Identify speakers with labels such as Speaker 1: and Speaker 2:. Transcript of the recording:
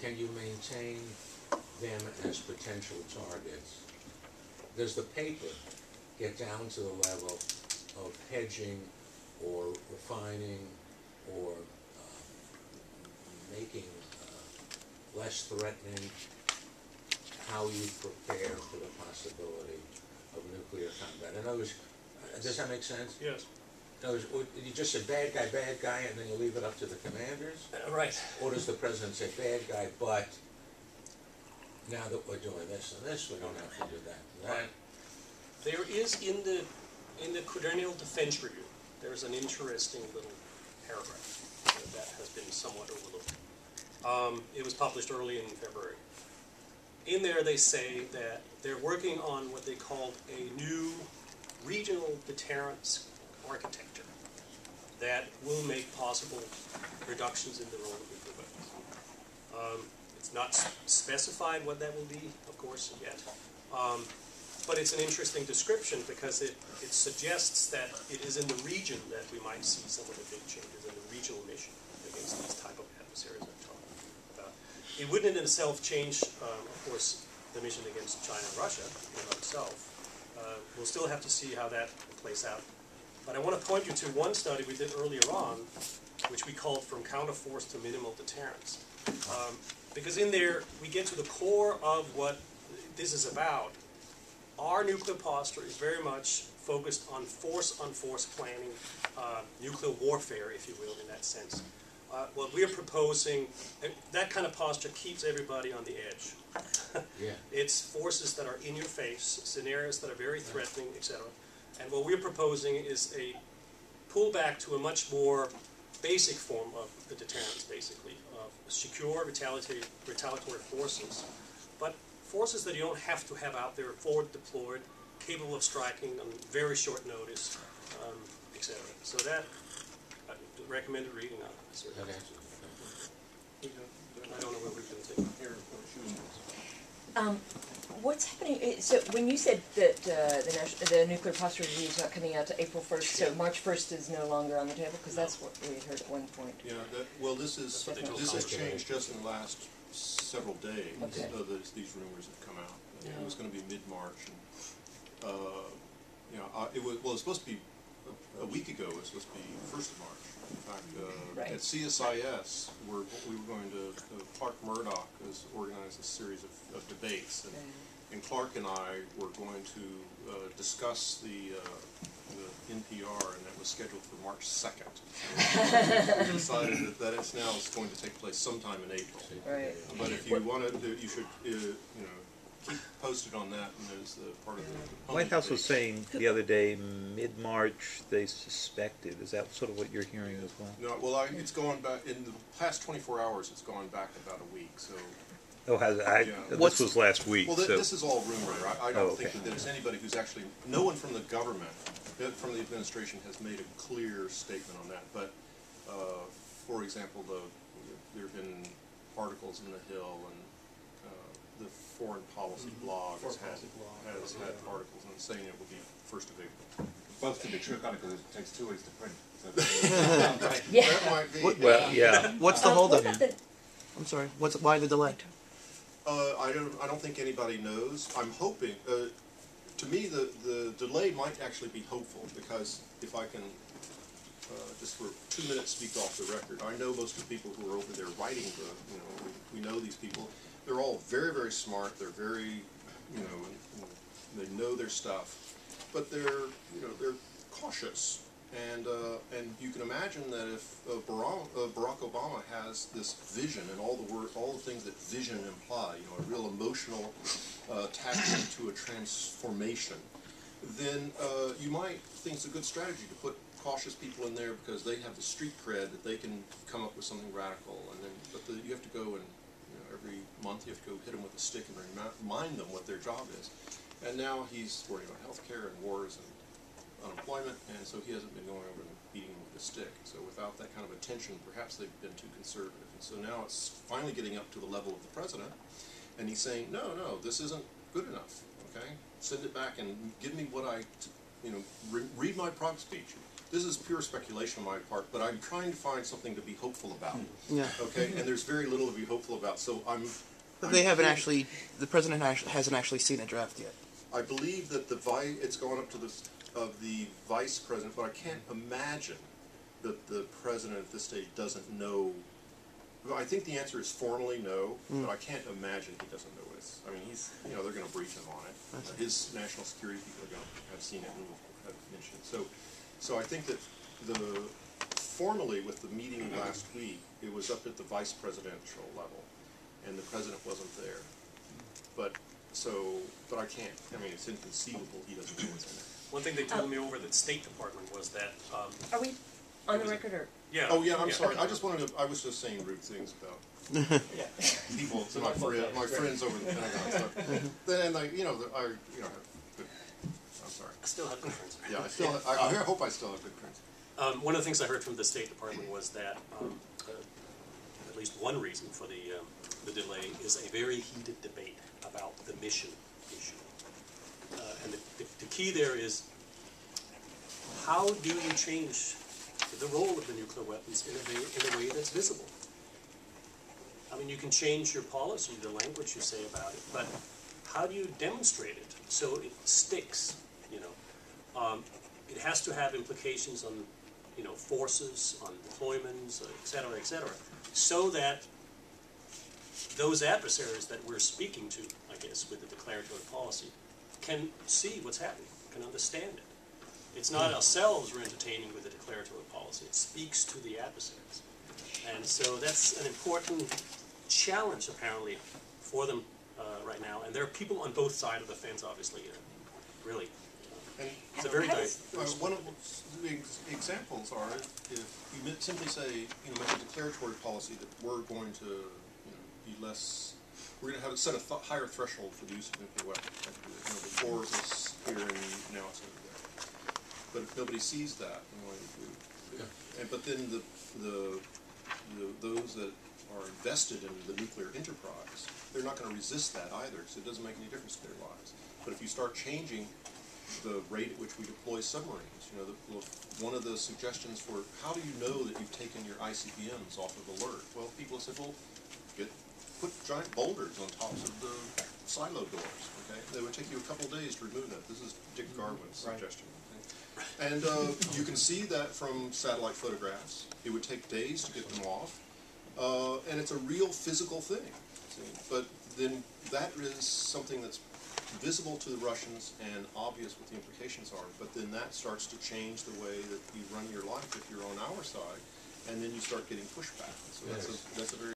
Speaker 1: can you maintain them as potential targets? Does the paper get down to the level of hedging or refining or making less threatening how you prepare for the possibility of nuclear combat? In other words, does that make sense?
Speaker 2: Yes.
Speaker 1: In other words, you just say bad guy, and then you leave it up to the commanders?
Speaker 2: Right.
Speaker 1: Or does the president say bad guy, but now that we're doing this and this, we don't have to do that and that?
Speaker 2: Right. There is in the Quadrennial Defense Review, there's an interesting little paragraph that has been somewhat overlooked. It was published early in February. In there they say that they're working on what they called a new regional deterrence architecture that will make possible reductions in the role of nuclear weapons. It's not specified what that will be, of course, yet. But it's an interesting description because it suggests that it is in the region that we might see some of the big changes in the regional mission against these type of adversaries I'm talking about. It wouldn't in itself change, of course, the mission against China and Russia in and of itself. We'll still have to see how that plays out. But I want to point you to one study we did earlier on, which we called From Counterforce to Minimal Deterrence. Because in there, we get to the core of what this is about. Our nuclear posture is very much focused on force planning, nuclear warfare, if you will, in that sense. What we're proposing, that kind of posture keeps everybody on the edge.
Speaker 1: Yeah.
Speaker 2: It's forces that are in your face, scenarios that are very threatening, etc. And what we're proposing is a pullback to a much more basic form of the deterrence, basically, of secure retaliatory forces, but forces that you don't have to have out there, forward deployed, capable of striking on very short notice, etc. So that, recommended reading on it.
Speaker 1: Okay.
Speaker 2: I don't know what we can take here.
Speaker 3: What's happening? So when you said that the nuclear posture review is not coming out to April 1st, so March 1st is no longer on the table, because that's what we heard at one point.
Speaker 4: Yeah. Well, this has changed just in the last several days.
Speaker 3: Okay.
Speaker 4: These rumors have come out. It was going to be mid-March, and it was supposed to be a week ago. It was supposed to be 1st of March. In fact, at CSIS, we were going to, Clark Murdoch has organized a series of debates, and Clark and I were going to discuss the NPR, and that was scheduled for March 2nd. We decided that it's now going to take place sometime in April.
Speaker 3: Right.
Speaker 4: But if you want to, you should, keep posted on that, and as part of the
Speaker 5: White House was saying the other day, mid-March, they suspected. Is that sort of what you're hearing as well?
Speaker 4: No, well, it's gone back, in the past 24 hours, it's gone back about a week, so.
Speaker 5: Oh, has it? This was last week.
Speaker 4: Well, this is all rumor. I don't think that there's anybody who's actually, no one from the government, from the administration has made a clear statement on that. But, for example, there have been articles in The Hill, and the Foreign Policy blog has had articles and saying it will be 1st of April.
Speaker 6: Both to be true, kind of, because it takes 2 weeks to print. So
Speaker 4: That might be.
Speaker 5: Well, yeah.
Speaker 7: What's the holdup? I'm sorry. Why the delay?
Speaker 4: I don't think anybody knows. I'm hoping. To me, the delay might actually be hopeful, because if I can just for 2 minutes speak off the record, I know most of the people who are over there writing we know these people. They're all very, very smart. They're very, they know their stuff, but they're cautious. And you can imagine that if Barack Obama has this vision and all the things that vision imply, a real emotional attachment to a transformation, then you might think it's a good strategy to put cautious people in there, because they have the street cred that they can come up with something radical. And then, you have to go and every month you have to go hit them with a stick and remind them what their job is. And now he's worried about health care and wars and unemployment, and so he hasn't been going over and beating them with a stick. So without that kind of attention, perhaps they've been too conservative. And so now it's finally getting up to the level of the president, and he's saying, no, this isn't good enough, okay? Send it back and give me what read my prog speech. this is pure speculation on my part, but I'm trying to find something to be hopeful about.
Speaker 7: Yeah.
Speaker 4: Okay, and there's very little to be hopeful about, so
Speaker 7: But they haven't actually, the president hasn't actually seen a draft yet.
Speaker 4: I believe that it's gone up to the vice president, but I can't imagine that the president at this stage doesn't know. Well, I think the answer is formally no, but I can't imagine he doesn't know this. I mean, they're going to brief him on it. His national security people are going to have seen it and have mentioned it. So I think that formally with the meeting last week, it was up at the vice presidential level, and the president wasn't there. But I can't. I mean, it's inconceivable he doesn't know what's in it.
Speaker 2: One thing they told me over the State Department was that,
Speaker 3: Are we on the record or?
Speaker 2: yeah.
Speaker 4: Oh yeah, I'm sorry. I was just saying rude things about people, my friends over the Pentagon. And I'm sorry.
Speaker 2: I still have good friends.
Speaker 4: Yeah, I hope I still have good friends.
Speaker 2: One of the things I heard from the State Department was that at least one reason for the delay is a very heated debate about the mission issue. And the key there is, how do you change the role of the nuclear weapons in a way that's visible? I mean, you can change your policy, the language you say about it, but how do you demonstrate it so it sticks? It has to have implications on, forces, on deployments, et cetera, so that those adversaries that we're speaking to, I guess, with the declaratory policy, can see what's happening, can understand it. It's not ourselves we're entertaining with the declaratory policy. It speaks to the adversaries. And so that's an important challenge, apparently, for them right now. And there are people on both sides of the fence, obviously, really. It's a very nice.
Speaker 4: One of the examples are if you simply say, make a declaratory policy that we're going to be less. We're going to have set a higher threshold for the use of nuclear weapons. Before it was here and now it's going to be there. But if nobody sees that, but then those that are invested in the nuclear enterprise, they're not going to resist that either, because it doesn't make any difference to their lives. But if you start changing the rate at which we deploy submarines, one of the suggestions for how do you know that you've taken your ICBMs off of alert? Well, people have said, well, put giant boulders on tops of the silo doors. Okay, they would take you a couple of days to remove that. This is Dick Garwin's suggestion. Okay? And you can see that from satellite photographs. It would take days to get them off, and it's a real physical thing. See? But then that is something that's visible to the Russians and obvious what the implications are. But then that starts to change the way that you run your life if you're on our side, and then you start getting pushback. So that's a very